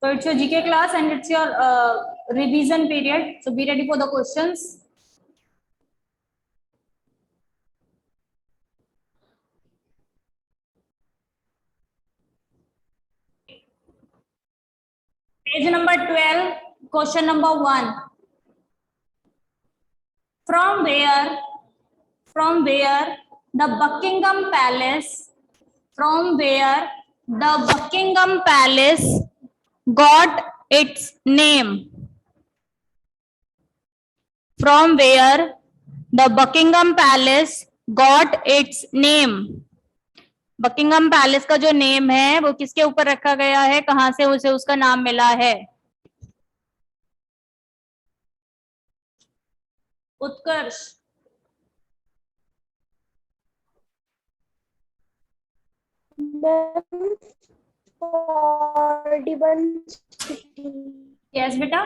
So it's your GK class and it's your revision period. So be ready for the questions. Page number 12, question number 1. From where the Buckingham Palace, got its name? From where the Buckingham Palace got its name? Buckingham palace का जो name है वो किसके ऊपर रखा गया है, कहां से उसे उसका नाम मिला है? उत्कर्ष, यस बेटा,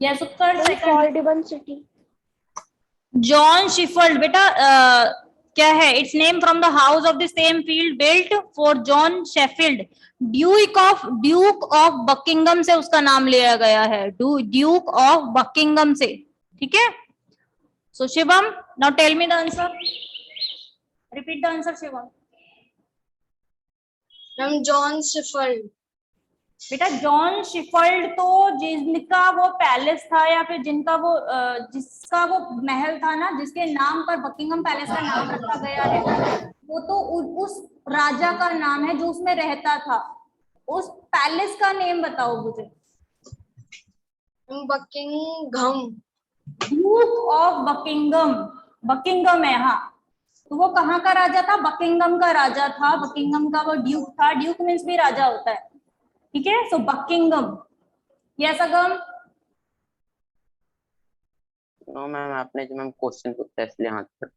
यस उत्कर्ष। फॉर्डिबन सिटी। जॉन शिफर्ड बेटा क्या है? It's name from the house of the same field built for John Sheffield. Duke of Buckingham से उसका नाम लिया गया है, ड्यूक ऑफ बकिंगम से। ठीक है। So Shivam, now tell me the answer, repeat the answer Shivam. Ma'am John Shepherd. बेटा जॉन शिफर्ड तो जिनका वो पैलेस था या फिर जिनका वो जिसका वो महल था ना, जिसके नाम पर बकिंगम पैलेस का नाम रखा गया है, वो तो उस राजा का नाम है जो उसमें रहता था। उस पैलेस का नेम बताओ मुझे। Buckingham. Duke of Buckingham, Buckingham है हाँ। तो वो कहाँ का राजा था? बकिंगम का राजा था, बकिंगम का वो ड्यूक था। ड्यूक मीन्स भी राजा होता है। ठीक है। सो बकिंगम। यस अगम। नो मैम, आपने जो मैम क्वेश्चन पूछा इसलिए हाथ पर।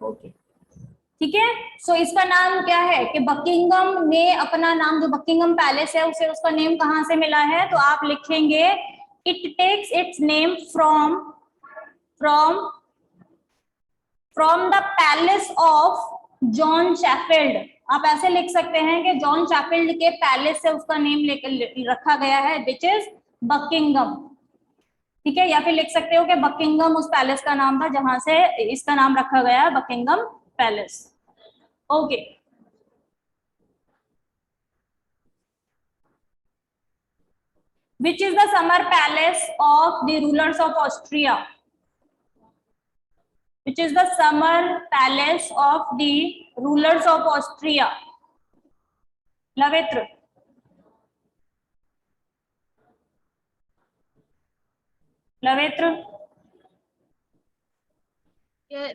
ओके ठीक है। सो इसका नाम क्या है कि बकिंगम ने अपना नाम, जो बकिंगम पैलेस है उसे उसका नेम कहां से मिला है? तो आप लिखेंगे it takes its name from the palace of John Sheffield. आप ऐसे लिख सकते हैं कि जॉन शैफील्ड के पैलेस से उसका नेम लेकर रखा गया है, विच इज बकिंगम। ठीक है। या फिर लिख सकते हो कि बकिंगम उस पैलेस का नाम था जहां से इसका नाम रखा गया है, Buckingham palace. Okay which is the summer palace of the rulers of Austria? Which is the summer palace of the rulers of Austria? Lavitra.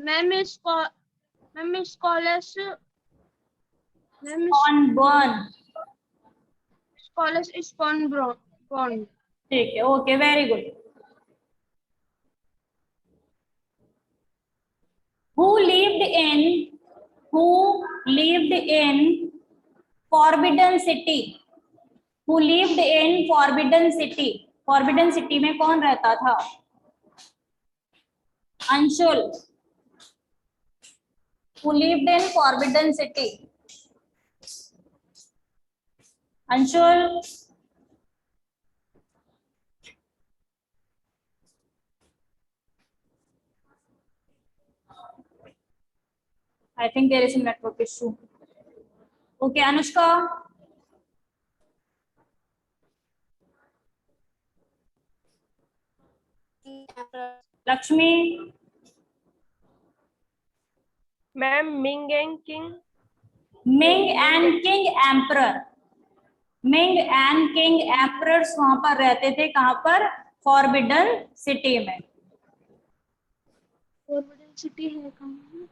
Ma'am scholars Spawnburn. ठीक है। Okay very good. Who lived in Forbidden City? Who lived in Forbidden City? Forbidden City में कौन रहता था? Anshul. Who lived in Forbidden City? Anshul. I think there is a network issue. Okay, Anushka. Lakshmi. Ma'am Ming and king. Ming and king emperor. Ming and king emperors वहां पर रहते थे, कहां पर? फॉरबिडन सिटी में। फॉरबिडन सिटी है कहाँ?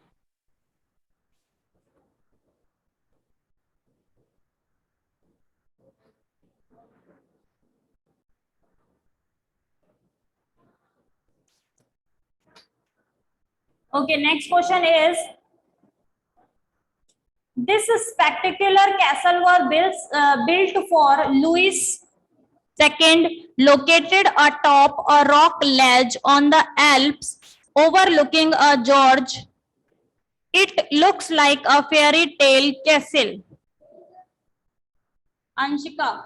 Okay, next question is, this spectacular castle was built for Louis II, located atop a rock ledge on the Alps overlooking a George. It looks like a fairy tale castle. Anshika.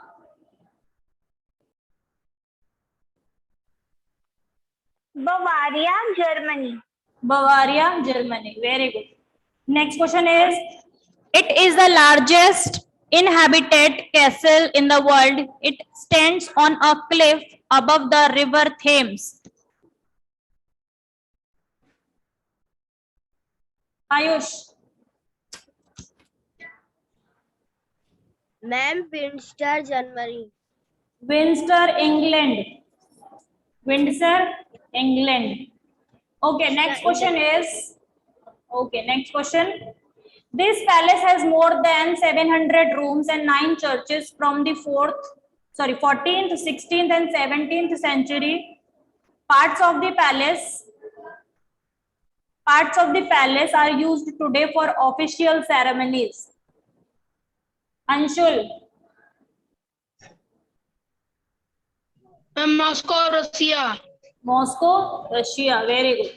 Bavaria, Germany. Bavaria, Germany. Very good. Next question is, it is the largest inhabited castle in the world. It stands on a cliff above the river Thames. Ayush. Ma'am, Windsor, Germany. Windsor, England. Windsor, England. Okay, next question is, okay, next question. This palace has more than 700 rooms and 9 churches from the 14th, 16th and 17th century. Parts of the palace are used today for official ceremonies. Anshul. Moscow, Russia. Moscow, Russia. Very good.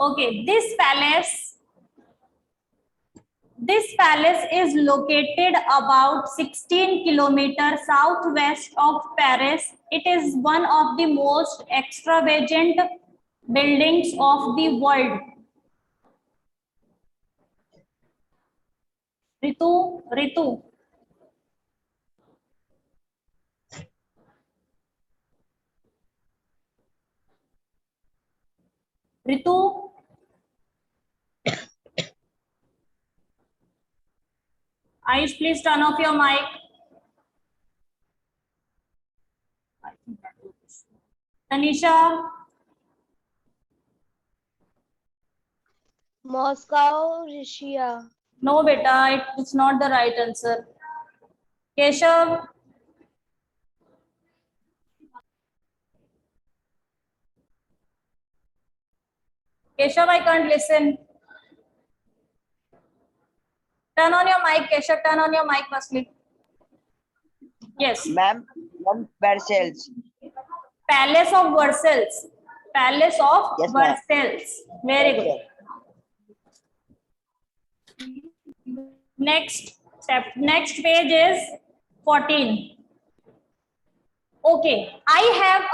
Okay, this palace is located about 16 kilometers southwest of Paris. It is one of the most extravagant buildings of the world. Ritu. Ritu. Ayush, please turn off your mic. Tanisha. Moscow, Russia. No, beta, it's not the right answer. Keshav. Keshav, I can't listen. Turn on your mic, Keshav. Turn on your mic firstly. Yes. Ma'am, Versailles. Palace of Versailles. Palace of Yes, ma'am. Versailles. Very good. Next page is 14. Okay, I have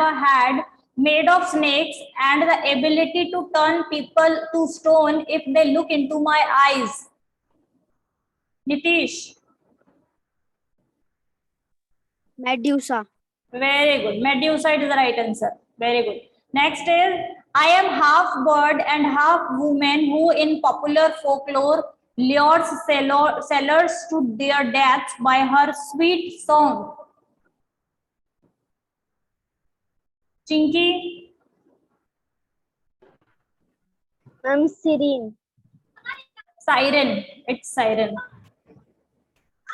a head made of snakes and the ability to turn people to stone if they look into my eyes. Nitish. Medusa. Very good. Medusa is the right answer. Very good. Next is, I am half bird and half woman who in popular folklore lures sailors to their deaths by her sweet song. Chinky. I'm Siren. Siren. It's siren.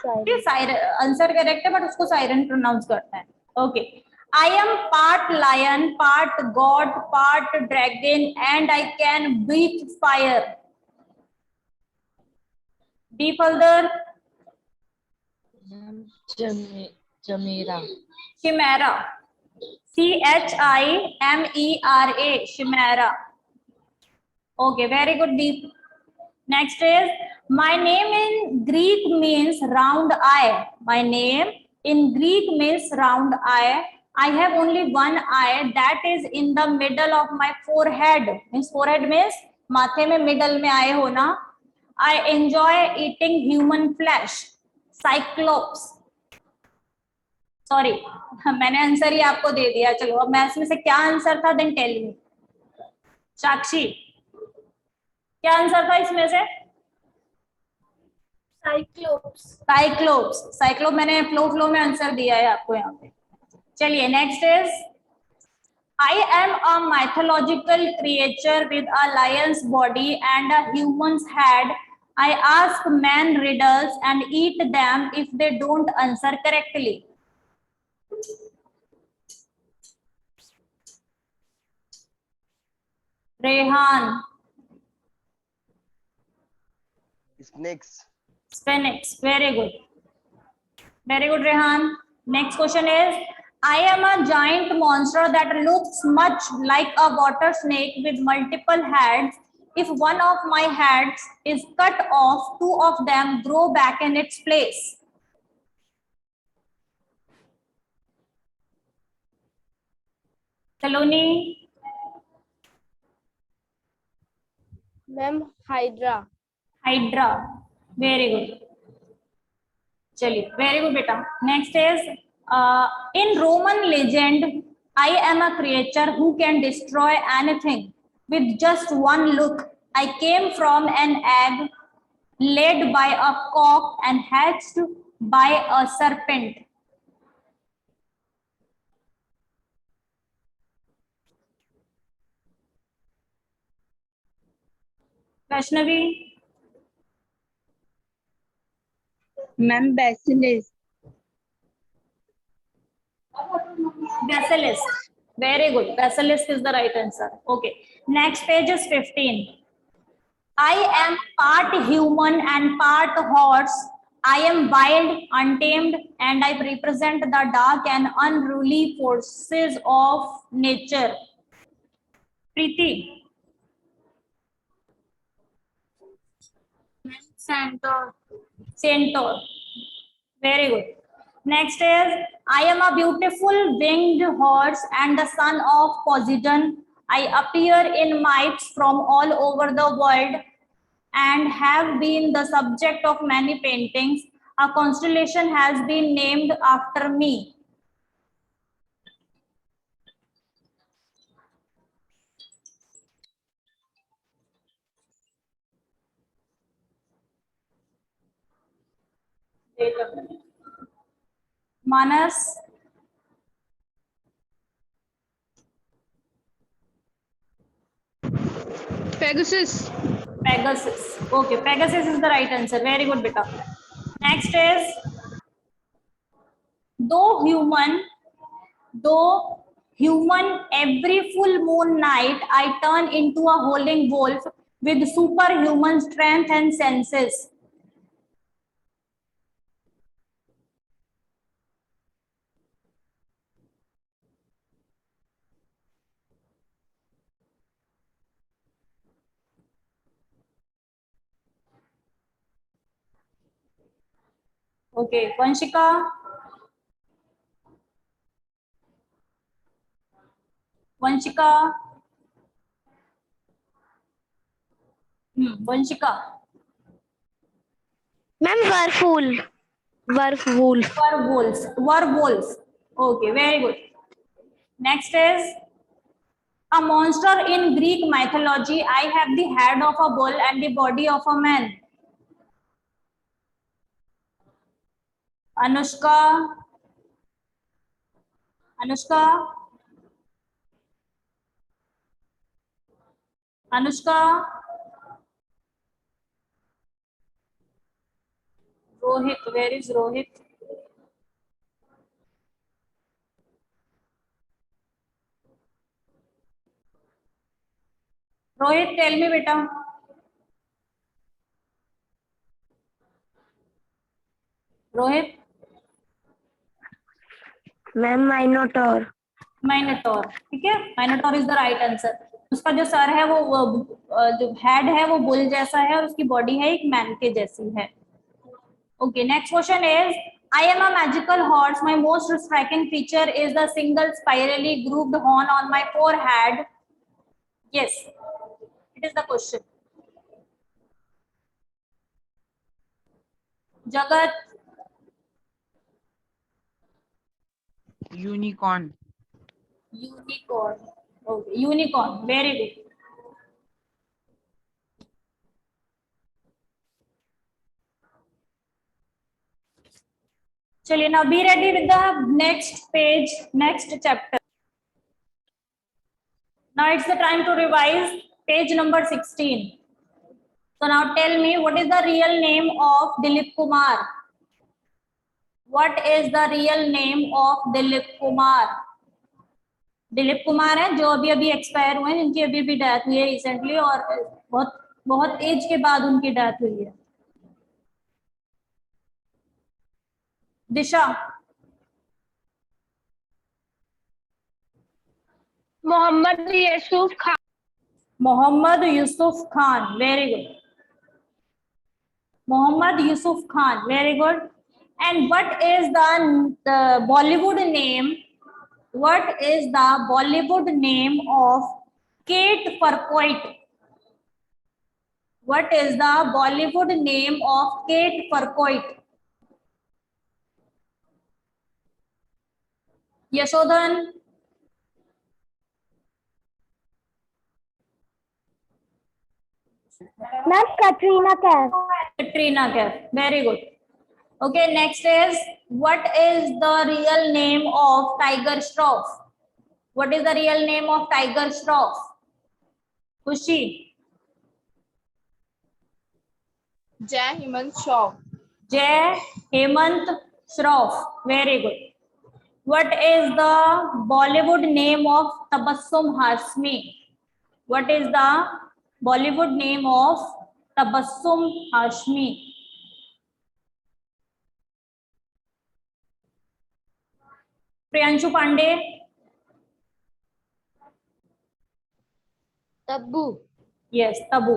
Siren answer correct है but उसको siren pronounce करते हैं. Okay, I am part lion, part god, part dragon, and I can breathe fire. Deep Halder. Chimera. Chimera. Chimera. Chimera. Okay, very good, Deep. Next is, my name in Greek means round eye. My name in Greek means round eye. I have only one eye that is in the middle of my forehead. Forehead means माथे में middle में आए हो ना. I enjoy eating human flesh. Cyclops. Sorry, मैंने answer ही आपको दे दिया. चलो अब मैं इसमें से क्या आंसर था then tell me. साक्षी, क्या आंसर था इसमें से? साइक्लोप्स मैंने फ्लो में आंसर दिया है आपको यहाँ पे. चलिए next is, I am a mythological creature with a lion's body and a human's head. I ask men riddles and eat them if they don't answer correctly. Rehan. Snakes. Phoenix. Very good, Rehan. Next question is, I am a giant monster that looks much like a water snake with multiple heads. If one of my heads is cut off, two of them grow back in its place. Saloni, Ma'am, Hydra. Hydra. Very good. चलिए, very good बेटा. Next is, in Roman legend, I am a creature who can destroy anything with just one look. I came from an egg laid by a cock and hatched by a serpent. Vaishnavi, Ma'am, basilisk. basilisk. Very good. Basilisk is the right answer. Okay. Next page is 15. I am part human and part horse. I am wild, untamed, and I represent the dark and unruly forces of nature. Preeti. Centaur. Centaur. Very good. Next is, I am a beautiful winged horse and the son of Poseidon. I appear in myths from all over the world and have been the subject of many paintings. A constellation has been named after me. Wait a minute. Manas. Pegasus. Pegasus. Okay, Pegasus is the right answer. Very good, beta. Next is, though human, every full moon night, I turn into a howling wolf with superhuman strength and senses. Okay, Vanshika. Vanshika. Vanshika. Ma'am, Werewolf. Werewolf. Werewolves. Werewolves. Okay, very good. Next is, a monster in Greek mythology. I have the head of a bull and the body of a man. Anushka. Anushka. Anushka. Rohit. Where is Rohit? Rohit, tell me, beta. Rohit. Ma'am, Minotaur. Minotaur. ठीक है, Minotaur is the right answer. उसका जो sir है वो जो head है वो bull जैसा है और उसकी बॉडी है एक मैन के जैसी है. Okay, next question is, I am a magical horse. My most striking feature is the single spirally grooved horn on my forehead. Yes, it is the question. Jagat. Unicorn. Unicorn. Okay, unicorn. Very good. चलिए, now be ready with the next page, next chapter. Now it's the time to revise page number 16. So now tell me, what is the real name of Dilip Kumar? What is the real name of Dilip Kumar? Dilip Kumar है जो अभी अभी expire हुए हैं, जिनकी अभी अभी death हुई है रिसेंटली और बहुत बहुत एज के बाद उनकी डेथ हुई है. दिशा. Mohammed Yusuf Khan. Muhammad Yusuf Khan. Very good. Muhammad Yusuf Khan. Very good. And what is the Bollywood name? What is the Bollywood name of Kate Farquhar? What is the Bollywood name of Kate Farquhar? Yashodhan. Ma'am, Katrina Kaif. Katrina Kaif. Very good. Okay, next is what is the real name of Tiger Shroff? What is the real name of Tiger Shroff? Kushi. Jai Hemant Shroff. Jai Hemant Shroff. Very good. What is the Bollywood name of Tabassum Hashmi? What is the Bollywood name of Tabassum Hashmi? Priyanshu Pandey. Tabu. Yes Tabu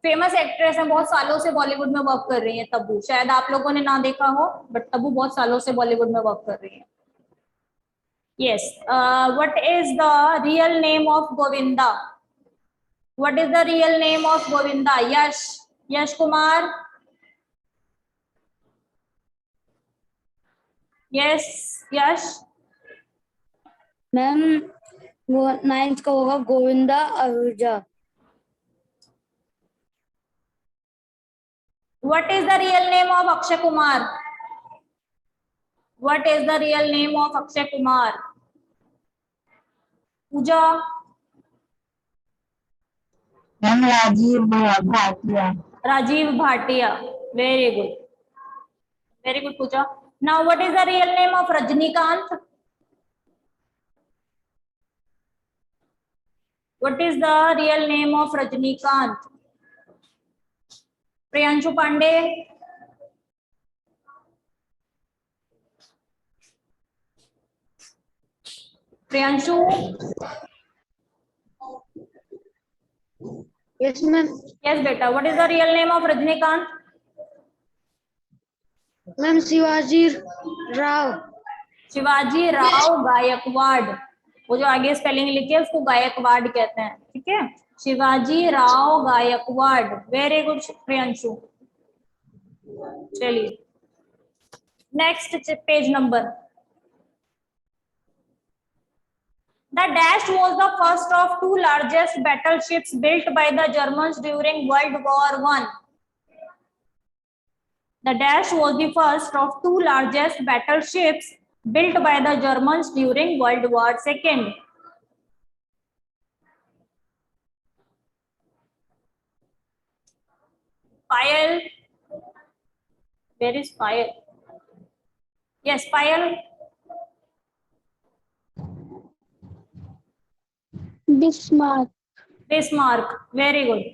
famous actress है, बहुत सालों से बॉलीवुड में work कर रही है तब्बू। शायद आप लोगों ने ना देखा हो, बट तब्बू बहुत सालों से बॉलीवुड में वर्क कर रही है। Yes, what is the real name of Govinda? What is the real name of Govinda? Yash, Yash Kumar. Yes Yash. Ma'am वो 9th का होगा Govinda Ahuja. What is the real name of Akshay Kumar? What is the real name of Akshay Kumar? Pooja. Ma'am, Rajiv Bhatia. Rajiv Bhatia. Very good. Very good, Pooja. Now, what is the real name of Rajnikant? What is the real name of Rajnikant? Priyanshu Pandey. Priyanshu. Yes, ma'am. Yes, beta. What is the real name of Rajnikant? Ma'am, Shivaji Rao. Shivaji Rao Gaekwad. वो जो आगे spelling लिखी है उसको गायकवाड़ कहते हैं, ठीक है। शिवाजी राव गायकवाड़। Very good Priyanshu. चलिए next page number. The Dash was the first of two largest battleships built by the Germans during World War I. The Dash was the first of two largest battleships built by the Germans during World War II. Payal. Where is Payal? Yes, Payal. Bismarck. Bismarck. Very good.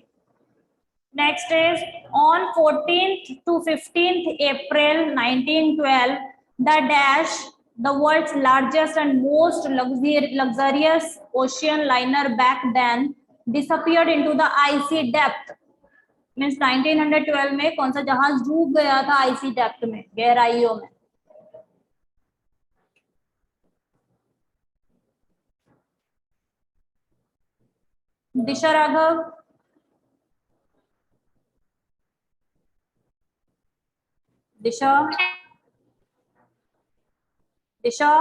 Next is on 14th to 15th April 1912, the Dash, the world's largest and most luxurious ocean liner back then, disappeared into the icy depth. Means 1912 में कौन सा जहाज डूब गया था IC depth में, गहराइयों में? दिशा राघव। दिशा। दिशा।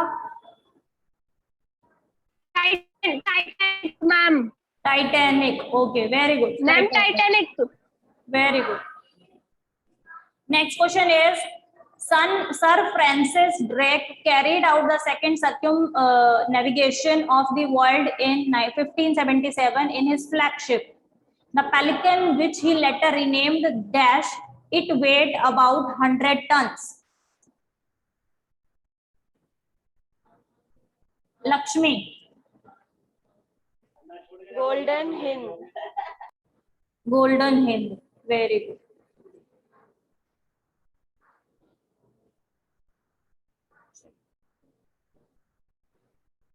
Titanic, ma'am. Titanic. Okay, very good Ma'am, Titanic. Very good. Next question is Sir Francis Drake carried out the second circumnavigation of the world in 1577 in his flagship, the Pelican, which he later renamed Dash. It weighed about 100 tons. Lakshmi. Golden Hind. Golden Hind. Very good.